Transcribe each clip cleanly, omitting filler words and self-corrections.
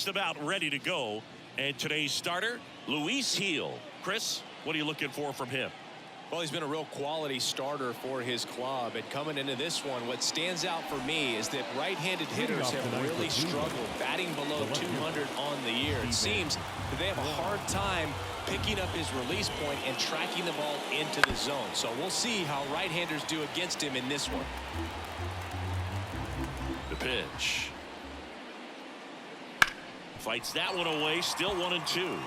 just about ready to go. And today's starter, Luis Gil. Chris, what are you looking for from him? Well, he's been a real quality starter for his club. And coming into this one, what stands out for me is that right-handed hitters have really struggled, batting below 200 on the year. It seems that they have a hard time picking up his release point and tracking the ball into the zone. So we'll see how right-handers do against him in this one. The pitch. Fights that one away, still 1-2.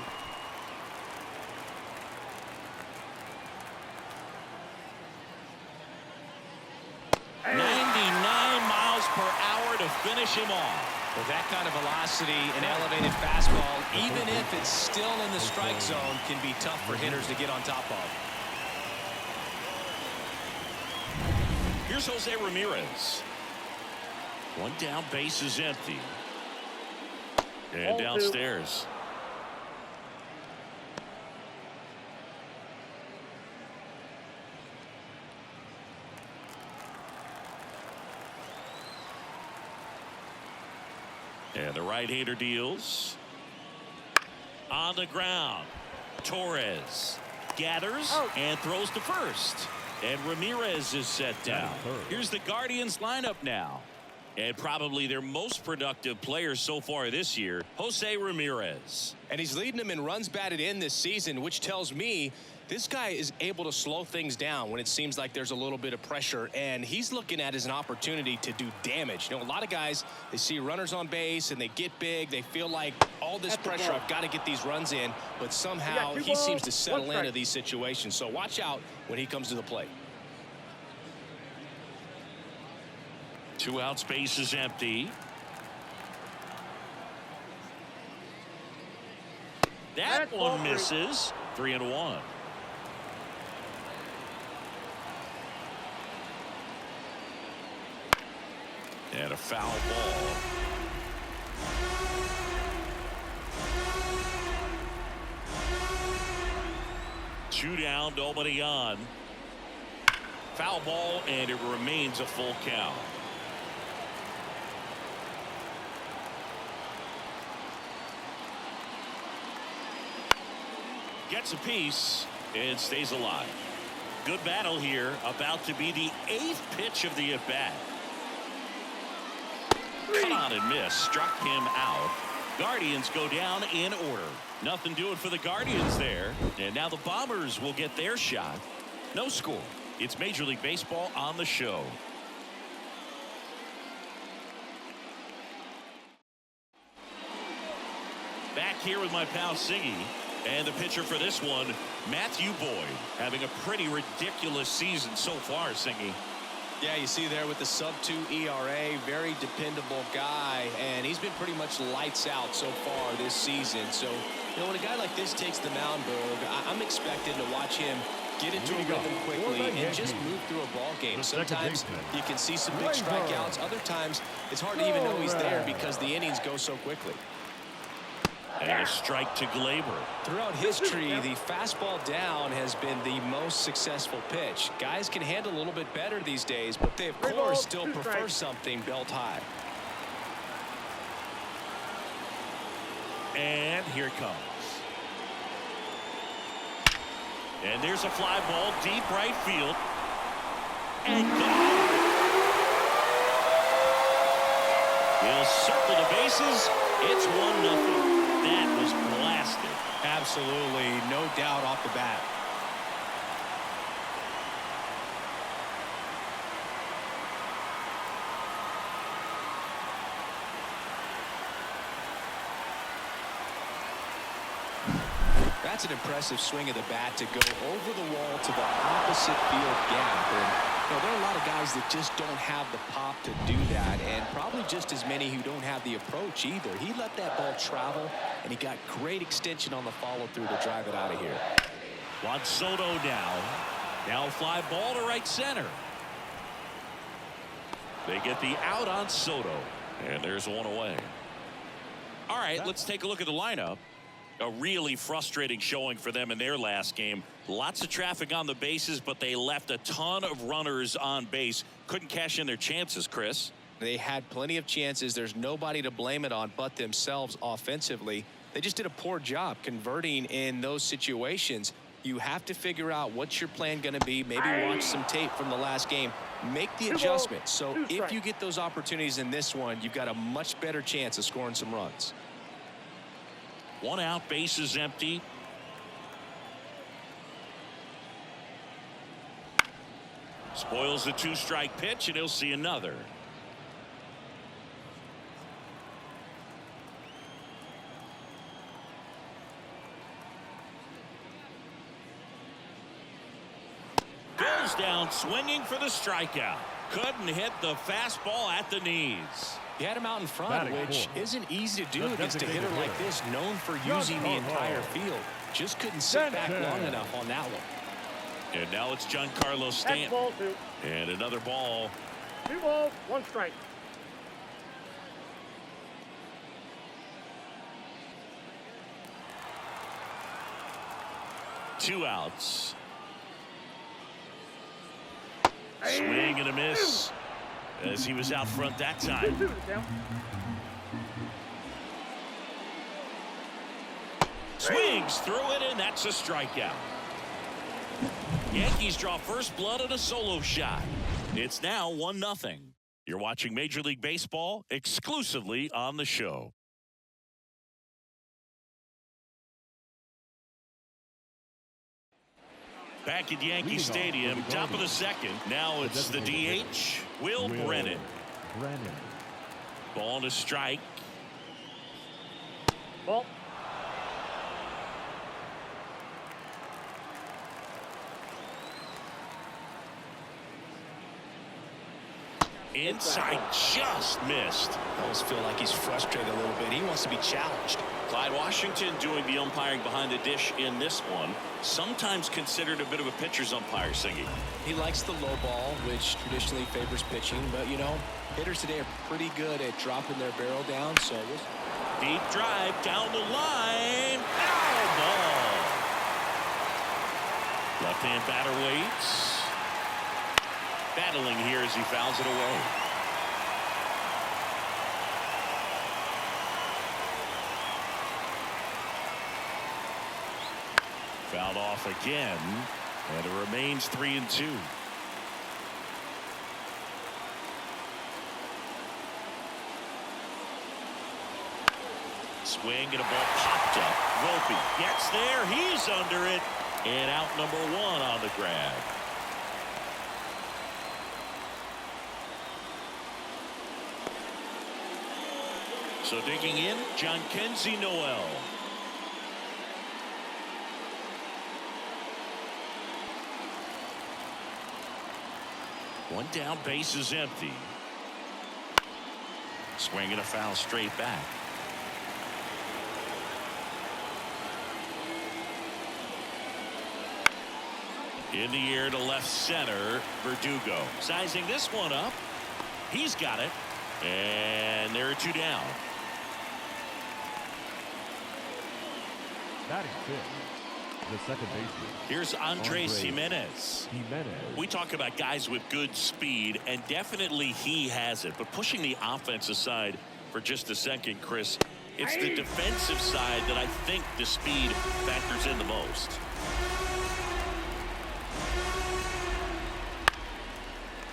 To finish him off. With that kind of velocity and elevated fastball, even if it's still in the strike zone, can be tough for hitters to get on top of. Here's Jose Ramirez. One down, base is empty. And downstairs. And the right-hander deals. On the ground. Torres gathers and throws to first. And Ramirez is set down. Here's the Guardians lineup now. And probably their most productive player so far this year, Jose Ramirez. And he's leading them in runs batted in this season, which tells me this guy is able to slow things down when it seems like there's a little bit of pressure, and he's looking at it as an opportunity to do damage. You know, a lot of guys, they see runners on base and they get big. They feel like all this pressure, I've got to get these runs in, but somehow he seems to settle into these situations. So watch out when he comes to the plate. 2 outs, base is empty. That one misses. 3-1. And a foul ball. Two down, nobody on. Foul ball, and it remains a full count. Gets a piece and stays alive. Good battle here. About to be the 8th pitch of the at-bat. Cut on and miss. Struck him out. Guardians go down in order. Nothing doing for the Guardians there. And now the Bombers will get their shot. No score. It's Major League Baseball on the show. Back here with my pal Siggy. And the pitcher for this one, Matthew Boyd, having a pretty ridiculous season so far, Singy. Yeah, you see there with the sub-2 ERA, very dependable guy, and he's been pretty much lights out so far this season. So, you know, when a guy like this takes the mound, Berg, I'm expecting to watch him get into a rhythm quickly and just move through a ball game. Sometimes you can see some big strikeouts. Other times it's hard to even know he's there because the innings go so quickly. And a strike to Glaber. Throughout history, the fastball down has been the most successful pitch. Guys can handle a little bit better these days, but they, of course, still prefer something belt high. And here it comes. And there's a fly ball, deep right field. And gone. He'll circle the bases. It's 1-0. That was blasted. Absolutely, no doubt off the bat. That's an impressive swing of the bat to go over the wall to the opposite field gap. And you know, there are a lot of guys that just don't have the pop to do that, and probably just as many who don't have the approach either. He let that ball travel, and he got great extension on the follow-through to drive it out of here. Juan Soto now. Now fly ball to right center. They get the out on Soto, and there's one away. All right, let's take a look at the lineup. A really frustrating showing for them in their last game. Lots of traffic on the bases, but they left a ton of runners on base. Couldn't cash in their chances, Chris. They had plenty of chances. There's nobody to blame it on but themselves offensively. They just did a poor job converting in those situations. You have to figure out what's your plan going to be. Maybe watch some tape from the last game. Make the adjustment. So if you get those opportunities in this one, you've got a much better chance of scoring some runs. 1 out, bases empty. Spoils the 2-strike pitch, and he'll see another. Goes down swinging for the strikeout. Couldn't hit the fastball at the knees. He had him out in front, which isn't easy to do against a hitter like this, known for using the entire field. Just couldn't sit back long enough on that one. And now it's Giancarlo Stanton. And another ball. 2 balls, 1 strike. Two outs. Swing and a miss as he was out front that time. Swings through it, and that's a strikeout. Yankees draw first blood on a solo shot. It's now 1-0. You're watching Major League Baseball exclusively on the show. Back at Yankee Stadium, top of the second. Now it's the DH, Will Brennan. Ball and a strike. Ball. Inside, just missed. I almost feel like he's frustrated a little bit. He wants to be challenged. Clyde Washington doing the umpiring behind the dish in this one. Sometimes considered a bit of a pitcher's umpire, Singy. He likes the low ball, which traditionally favors pitching. But, you know, hitters today are pretty good at dropping their barrel down. So deep drive down the line. Foul ball. Left-hand batter waits. Battling here as he fouls it away. Fouled off again, and it remains 3-2. Swing and a ball popped up. Volpe gets there. He's under it, and out number 1 on the grab. So digging in, Jhonkensy Noel. One down, base is empty. Swing and a foul straight back. In the air to left center, Verdugo. Sizing this one up. He's got it. And there are 2 down. Batting fifth, the second baseman. Here's Andres Gimenez. We talk about guys with good speed, and definitely he has it. But pushing the offense aside for just a second, Chris, it's the defensive side that I think the speed factors in the most.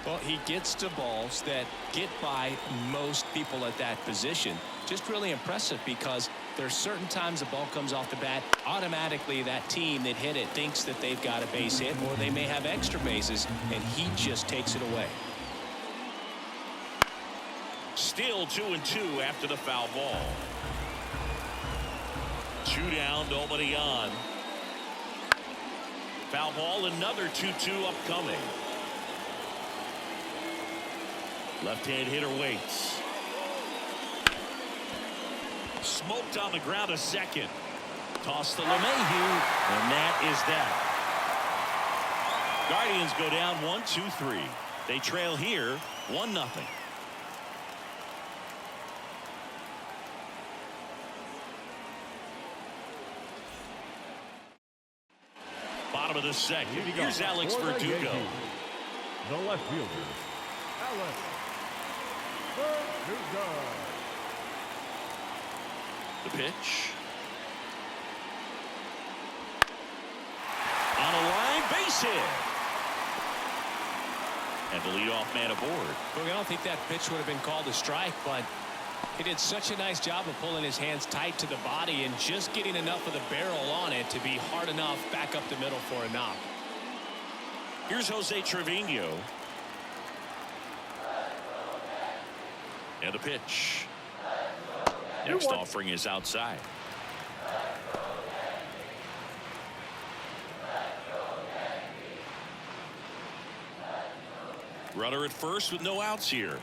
Well, he gets to balls that get by most people at that position. Just really impressive because there's certain times the ball comes off the bat, automatically that team that hit it thinks that they've got a base hit, or they may have extra bases, and he just takes it away. Still 2-2 after the foul ball. 2 down, nobody on. Foul ball, another 2-2 upcoming. Left-hand hitter waits. Smoked on the ground a second. Toss to LeMahieu, and that is that. Guardians go down 1-2-3. They trail here 1-0. Bottom of the second. Here's Alex Verdugo. The left fielder, Alex The pitch. On a line, base hit. And the leadoff man aboard. Look, I don't think that pitch would have been called a strike, but he did such a nice job of pulling his hands tight to the body and just getting enough of the barrel on it to be hard enough back up the middle for a knock. Here's Jose Trevino. And the pitch. Next offering is outside. Runner at first with no outs here.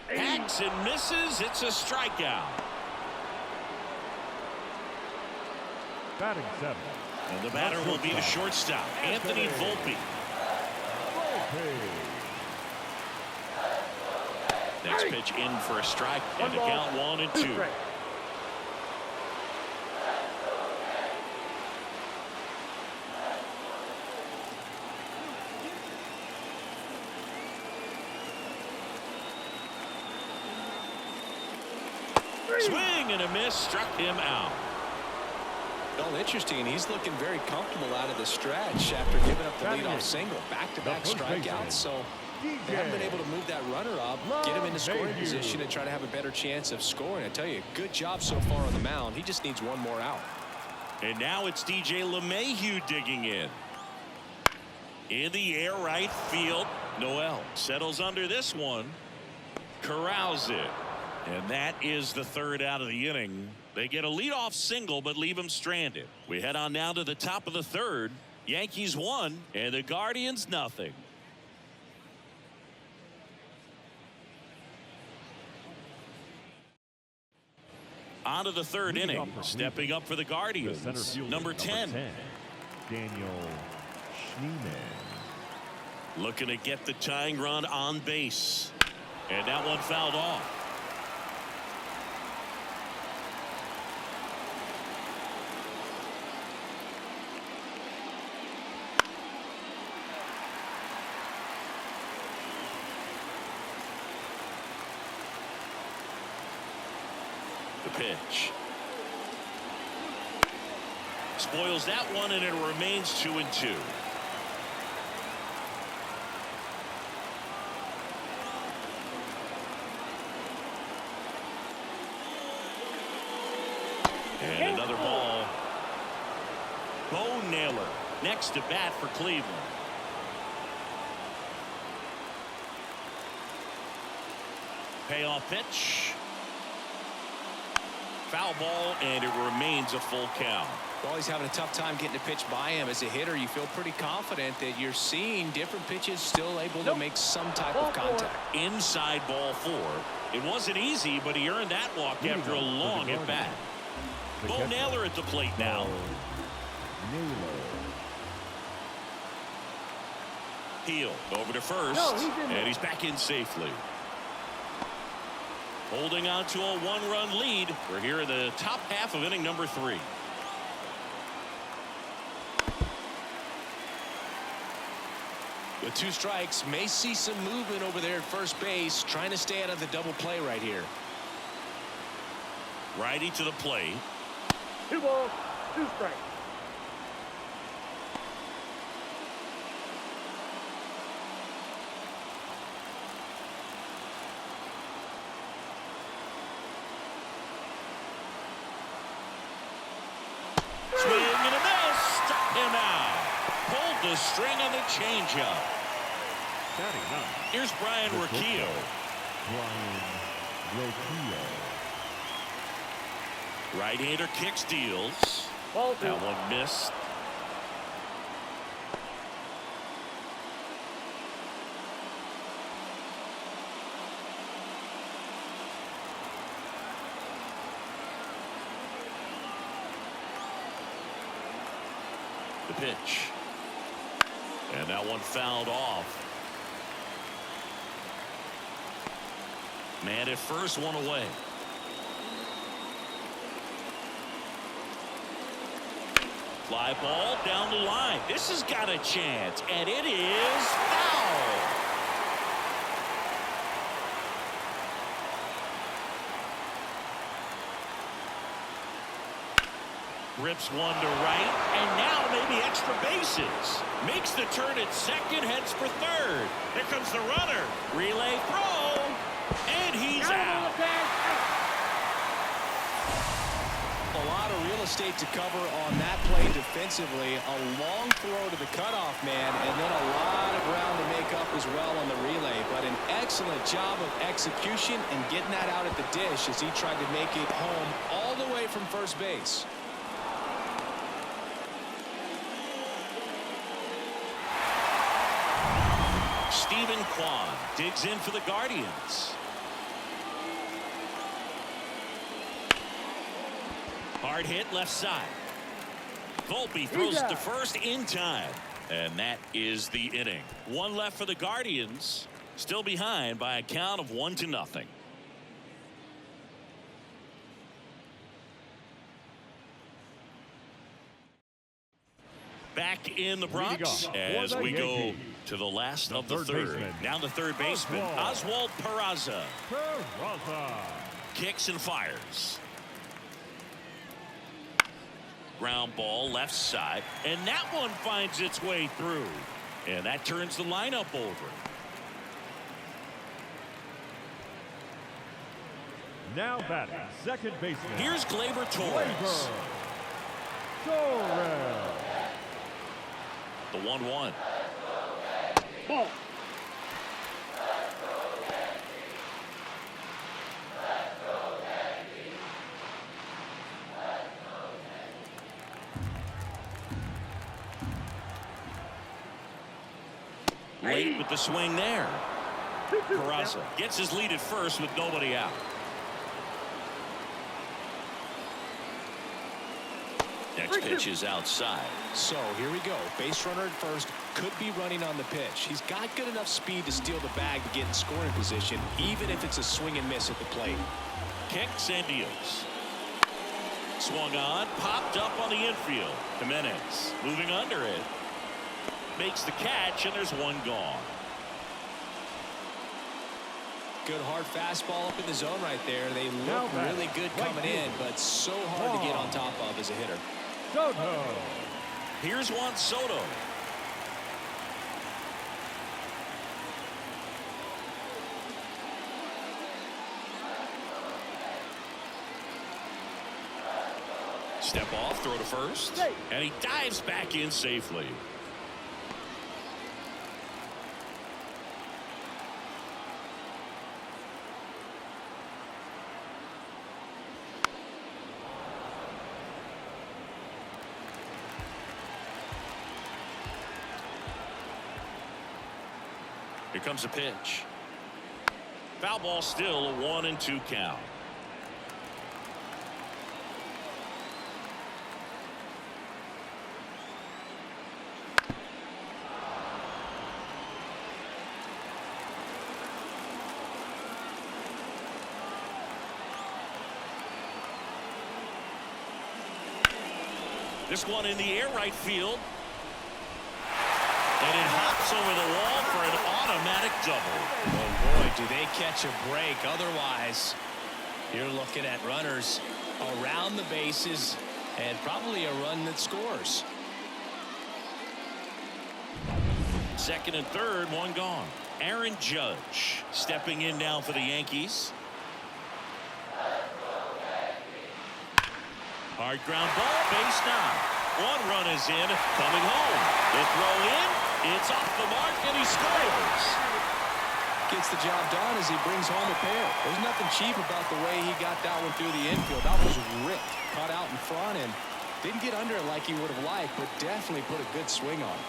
Hacks and misses. It's a strikeout. Batting 7. And the batter will be the shortstop, Anthony Volpe. Next pitch in for a strike, and the count 1-2. Swing and a miss, struck him out. Well, interesting. He's looking very comfortable out of the stretch after giving up the leadoff single. Back-to-back strikeouts. So they haven't been able to move that runner up, get him into scoring position, and try to have a better chance of scoring. I tell you, good job so far on the mound. He just needs one more out. And now it's DJ LeMahieu digging in. In the air, right field. Noel settles under this one. Corrals it. And that is the third out of the inning. They get a leadoff single but leave him stranded. We head on now to the top of the third. Yankees 1 and the Guardians nothing. On to the third inning. Stepping up for the Guardians. Number 10. Daniel Schneeman. Looking to get the tying run on base. And that one fouled off. The pitch. Spoils that one, and it remains 2-2. And another ball. Bo Naylor next to bat for Cleveland. Payoff pitch. Foul ball, and it remains a full count. Well, he's having a tough time getting a pitch by him. As a hitter, you feel pretty confident that you're seeing different pitches still able to make some type of contact. Inside ball 4. It wasn't easy, but he earned that walk after a long at bat. Bo Naylor at the plate now. Heel over to first, and he's back in safely. Holding on to a 1-run lead. We're here in the top half of inning number 3. With 2 strikes, may see some movement over there at first base, trying to stay out of the double play right here. Righty to the plate. 2 balls, 2 strikes. Swing and a miss. Struck him out. Pulled the string on the changeup. Here's Brian Rocchio. Right-hander kicks, deals. That one missed. The pitch. And that one fouled off. Man at first, one away. Fly ball down the line. This has got a chance, and it is foul. Rips one to right, and now maybe extra bases. Makes the turn at second, heads for third. There comes the runner. Relay throw, and he's out. A lot of real estate to cover on that play defensively. A long throw to the cutoff man, and then a lot of ground to make up as well on the relay. But an excellent job of execution and getting that out at the dish as he tried to make it home all the way from first base. Stephen Kwan digs in for the Guardians. Hard hit left side. Volpe throws it to first in time. And that is the inning. One left for the Guardians. Still behind by a count of 1-0. Back in the Bronx as we go to the last of the third. Now the third baseman, Oswald Peraza. Kicks and fires. Ground ball left side, and that one finds its way through, and that turns the lineup over. Now batting, second baseman. Here's Gleyber Torres. The 1-1. Ball. Late with the swing there. Peraza gets his lead at first with nobody out. Next pitch is outside. So here we go. Base runner at first, could be running on the pitch. He's got good enough speed to steal the bag to get in scoring position, even if it's a swing and miss at the plate. Kicks and deals. Swung on, popped up on the infield. Jimenez moving under it. Makes the catch, and there's one gone. Good hard fastball up in the zone right there. They look really good coming in, but so hard to get on top of as a hitter. Soto. Here's Juan Soto. Step off, throw to first, and he dives back in safely. Here comes a pitch. Foul ball, still a 1-2 count. This one in the air, right field. And it hops over the wall for an automatic double. Oh boy, do they catch a break. Otherwise, you're looking at runners around the bases and probably a run that scores. Second and third, one gone. Aaron Judge stepping in now for the Yankees. Hard ground ball, base now. One run is in, coming home. The throw in, it's off the mark, and he scores. Gets the job done as he brings home a pair. There's nothing cheap about the way he got that one through the infield. That was ripped, caught out in front, and didn't get under it like he would have liked, but definitely put a good swing on it.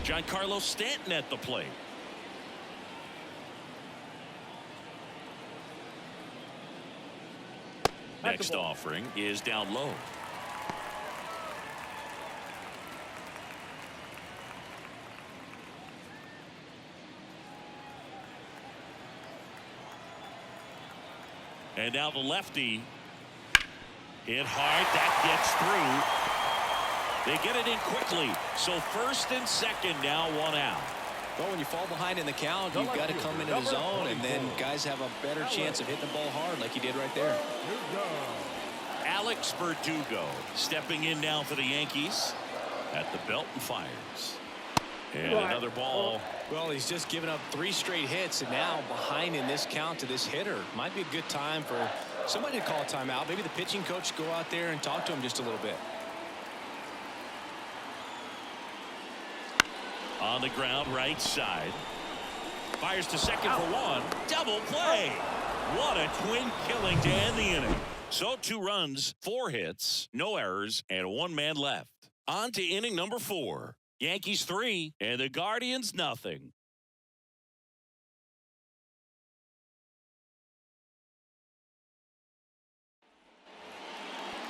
Giancarlo Stanton at the plate. Next offering is down low. And now the lefty. Hit hard. That gets through. They get it in quickly. So first and second, now one out. Well, when you fall behind in the count, you've got to come into the zone, and then guys have a better chance of hitting the ball hard like he did right there. Alex Verdugo stepping in now for the Yankees at the belt and fires. And another ball. Well, he's just given up 3 straight hits, and now behind in this count to this hitter. Might be a good time for somebody to call a timeout. Maybe the pitching coach go out there and talk to him just a little bit. On the ground, right side. Fires to second for one. Double play. What a twin killing to end the inning. So 2 runs, 4 hits, no errors, and 1 man left. On to inning number 4. Yankees 3 and the Guardians nothing.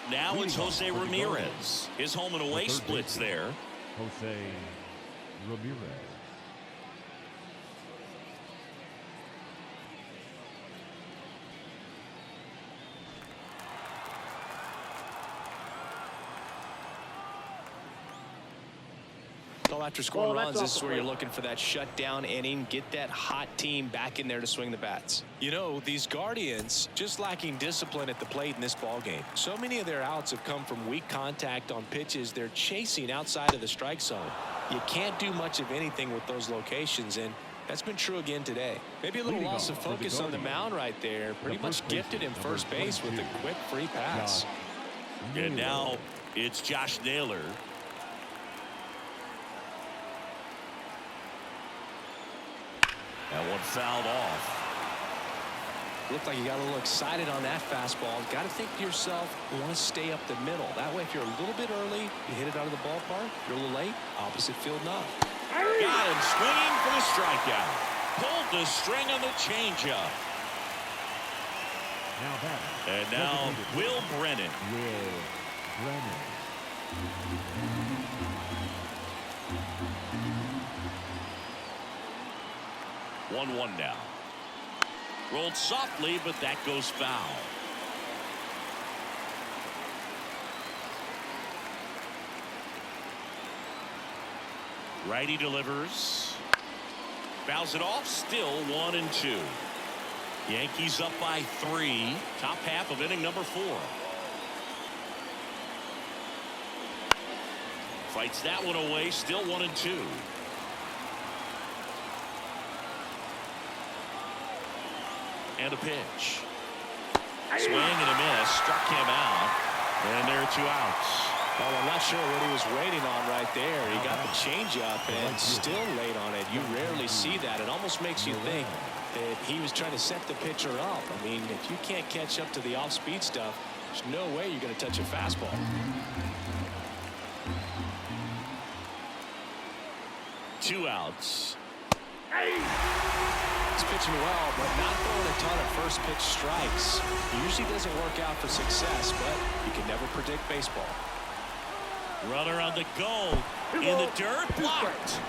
Now it's Jose Ramirez. His home and away splits there. Jose Ramirez. After scoring runs, this is where you're looking for that shutdown inning, get that hot team back in there to swing the bats. You know, these Guardians just lacking discipline at the plate in this ball game. So many of their outs have come from weak contact on pitches they're chasing outside of the strike zone. You can't do much of anything with those locations, and that's been true again today. Maybe a little loss of focus on the mound right there. Pretty much gifted in first base with a quick free pass. And now it's Josh Naylor. That one fouled off. Looked like you got a little excited on that fastball. Got to think to yourself, you want to stay up the middle. That way, if you're a little bit early, you hit it out of the ballpark. If you're a little late, opposite field knock. Got him swinging for the strikeout. Pulled the string on the changeup. And now Will Brennan. Will Brennan. 1-1 now. Rolled softly, but that goes foul. Righty delivers. Fouls it off. Still 1-2. Yankees up by 3. Top half of inning number 4. Fights that one away. Still 1-2. And a pitch. Swing and a miss. Struck him out. And there are 2 outs. Well, I'm not sure what he was waiting on right there. He got the changeup and still late on it. You rarely see that. It almost makes you think that he was trying to set the pitcher up. I mean, if you can't catch up to the off-speed stuff, there's no way you're going to touch a fastball. Two outs. He's pitching well, but not throwing a ton of first pitch strikes. Usually doesn't work out for success, but you can never predict baseball. Runner on the go. In the dirt. Blocked.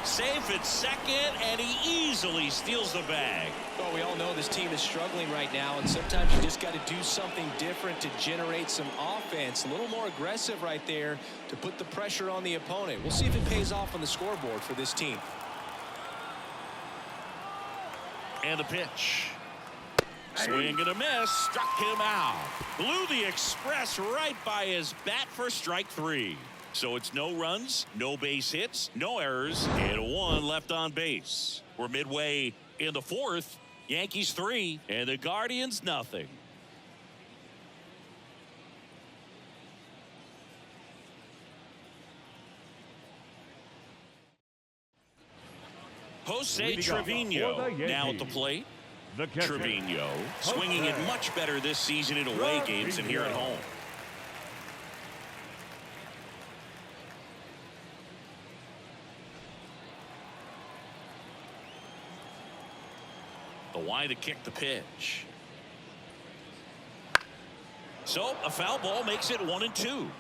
Safe at second, and he easily steals the bag. Well, we all know this team is struggling right now, and sometimes you just got to do something different to generate some offense. A little more aggressive right there to put the pressure on the opponent. We'll see if it pays off on the scoreboard for this team. And a pitch. Swing and a miss. Struck him out. Blew the express right by his bat for strike 3. So it's no runs, no base hits, no errors, and 1 left on base. We're midway in the 4th. Yankees 3 and the Guardians nothing. Jose Trevino now at the plate. Trevino swinging it much better this season in away games than here at home. The wide to kick the pitch. So a foul ball makes it 1-2.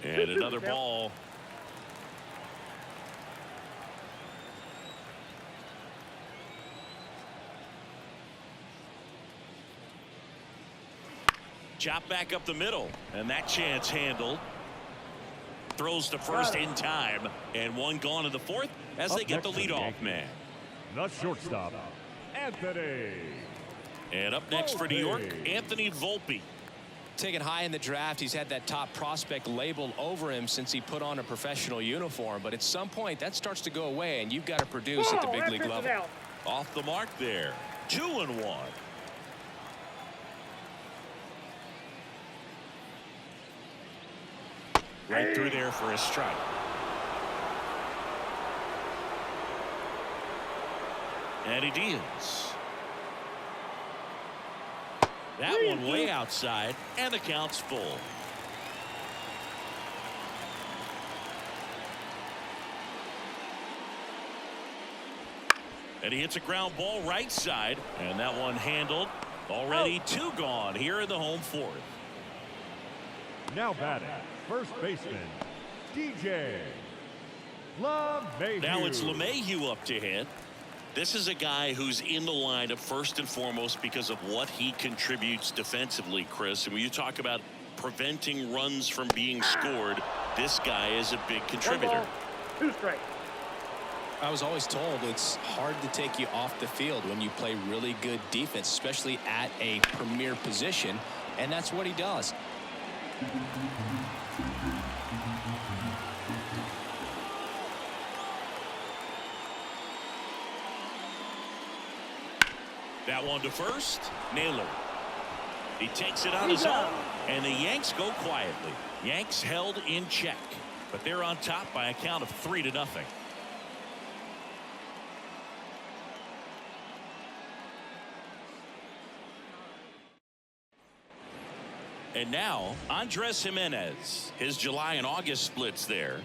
And another ball. Chop back up the middle, and that chance handled. Throws to first in time, and one gone in the fourth as they get the leadoff man. The shortstop, Anthony. And up next for New York, Anthony Volpe. Taken high in the draft, he's had that top prospect labeled over him since he put on a professional uniform. But at some point, that starts to go away, and you've got to produce at the big league level. Off the mark there. 2-1. Right through there for a strike. And he deals. That one way outside, and the count's full. And he hits a ground ball right side, and that one handled. Already 2 gone here in the home fourth. Now batting, first baseman, DJ LeMahieu. Now it's LeMahieu up to hit. This is a guy who's in the lineup first and foremost because of what he contributes defensively, Chris. And when you talk about preventing runs from being scored, this guy is a big contributor. 2 strikes. I was always told it's hard to take you off the field when you play really good defense, especially at a premier position, and that's what he does. That one to first. Naylor. He takes it on his own, and the Yanks go quietly. Yanks held in check, but they're on top by a count of 3-0. And now, Andres Jimenez. His July and August splits there.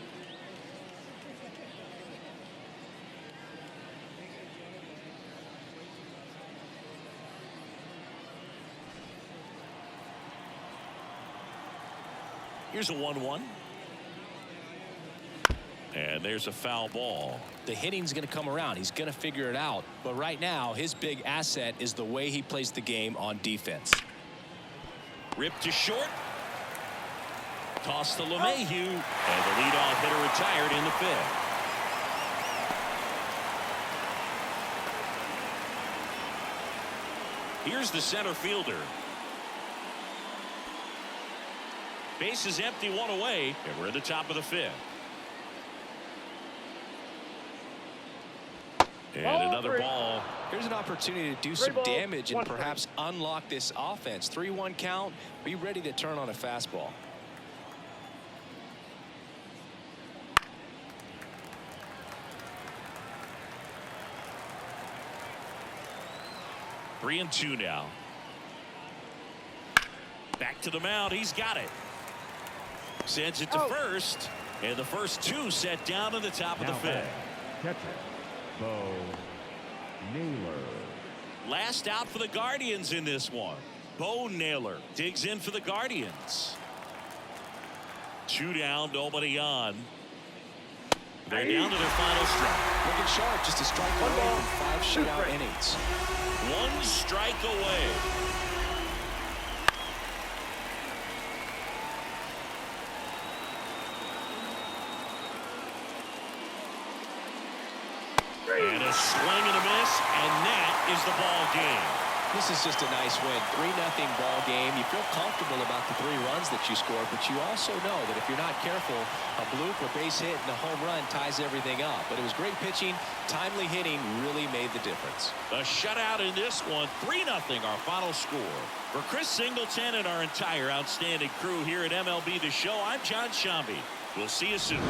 Here's a 1-1. And there's a foul ball. The hitting's going to come around. He's going to figure it out. But right now, his big asset is the way he plays the game on defense. Ripped to short. Toss to LeMahieu. And the leadoff hitter retired in the fifth. Here's the center fielder. Base is empty, 1 away, and we're at the top of the fifth. And another ball. Here's an opportunity to do some damage and perhaps unlock this offense. 3-1 count. Be ready to turn on a fastball. Three and 2 now. Back to the mound. He's got it. Sends it to first. And the first 2 set down to the top of the fifth. Catcher, Bo Naylor. Last out for the Guardians in this one. Bo Naylor digs in for the Guardians. 2 down, nobody on. They're down to their final strike. Looking sharp, just a strike away from 5 shutout innings. 1 strike away. And a swing and a miss, and that is the ball game. This is just a nice win. 3-0 ball game. You feel comfortable about the 3 runs that you scored, but you also know that if you're not careful, a bloop, a base hit, and a home run ties everything up. But it was great pitching. Timely hitting really made the difference. A shutout in this one. 3-0 our final score. For Chris Singleton and our entire outstanding crew here at MLB The Show, I'm John Shambi. We'll see you soon.